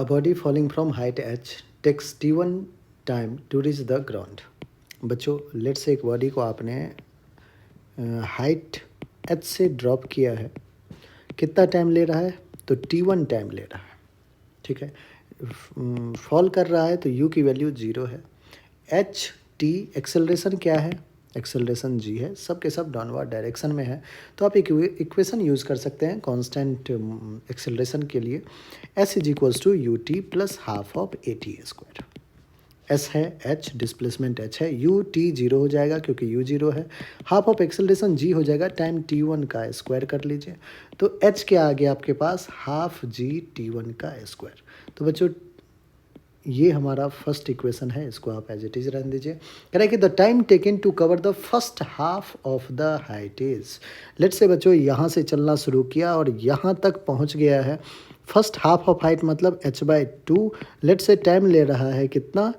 body falling from height h takes t1 time to reach the ground. बच्चों let's say एक body को आपने height h से drop किया है, कितना टाइम ले रहा है? तो t1 टाइम ले रहा है, ठीक है। फॉल कर रहा है तो u की वैल्यू 0 है। h t एक्सेलरेशन क्या है? एक्सेलरेशन g है, सब के सब डाउनवर्ड डायरेक्शन में है। तो आप एक इक्वेशन यूज़ कर सकते हैं कांस्टेंट एक्सेलरेशन के लिए, s is equals to u t plus half of a t square. s है h, डिस्प्लेसमेंट h है, u t 0 हो जाएगा क्योंकि u 0 है, हाफ ऑफ एक्सेलरेशन g हो जाएगा, टाइम t1 का स्क्वायर कर लीजिए। तो h के आगे आपके पास हाफ g t1 का स्क्वायर। तो बच्चों ये हमारा फर्स्ट इक्वेशन है, इसको आप एज इट इज रहने दीजिए। कह रहा है कि the time taken to cover the first half of the height is, let's say बच्चों यहाँ से चलना शुरू किया और यहाँ तक पहुँच गया है। फर्स्ट हाफ ऑफ हाइट मतलब h/2, लेट्स से टाइम ले रहा है कितना?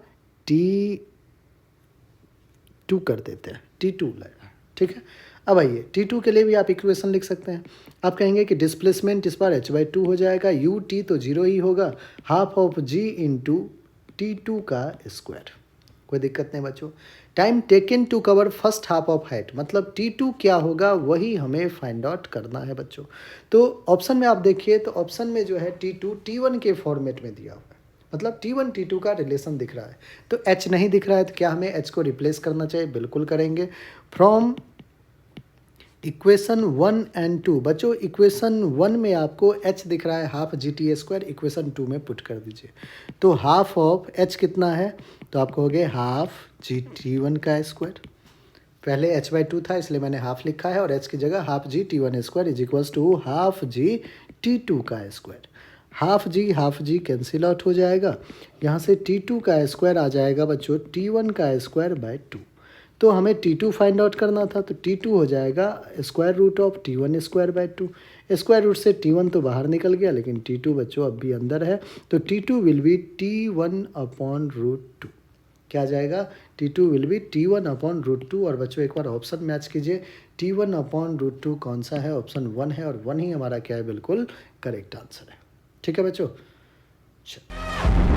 t2 कर देते हैं, t2 ले रहा है, ठीक है। अब आइए t2 के लिए भी आप इक्वेशन लिख सकते हैं। आप कहेंगे कि डिस्प्लेसमेंट इस बार h/2 हो जाएगा, u t तो 0 ही होगा, half of g into t2 का स्क्वायर। कोई दिक्कत नहीं बच्चों। Time taken to cover first half of height मतलब t2 क्या होगा वही हमें फाइंड आउट करना है बच्चों। तो ऑप्शन में आप देखिए, तो ऑप्शन में जो है t2 t1 के फॉर्मेट में दिया हुआ है, मतलब t1 t2 का रिलेशन दिख रहा है। तो h नहीं दिख रहा है तो क्या हमें h को रिप्लेस करना चाहिए? बिल्कुल करेंगे। फ्रॉम इक्वेशन 1 एंड 2, बच्चों इक्वेशन 1 में आपको h दिख रहा है half g T square, equation 2 में पुट कर दीजिए। तो हाफ ऑफ h कितना है? तो आपको हो गया हाफ जी टी वन का स्क्वायर। पहले h/2 था इसलिए मैंने हाफ लिखा है, और h की जगह half g t one square is equals to half g t2 का square. Half g cancel out हो जाएगा, यहाँ से t2 का स्क्वायर आ जाएगा बच्चों t1 का स्क्वायर बाय 2। तो हमें t2 फाइंड आउट करना था, तो t2 हो जाएगा square root of t1 square by 2। Square root से t1 तो बाहर निकल गया, लेकिन t2 बच्चों अब भी अंदर है, तो t2 will be t1 upon root 2। क्या आ जाएगा? t2 will be t1 upon root 2। और बच्चों एक बार ऑप्शन मैच कीजिए, t1 अपॉन रूट 2 कौन सा है? ऑप्शन 1 है, और 1 ही हमारा क्या है? बिल्कुल करेक्ट आंसर है। ठीक है बच्चों, चलो।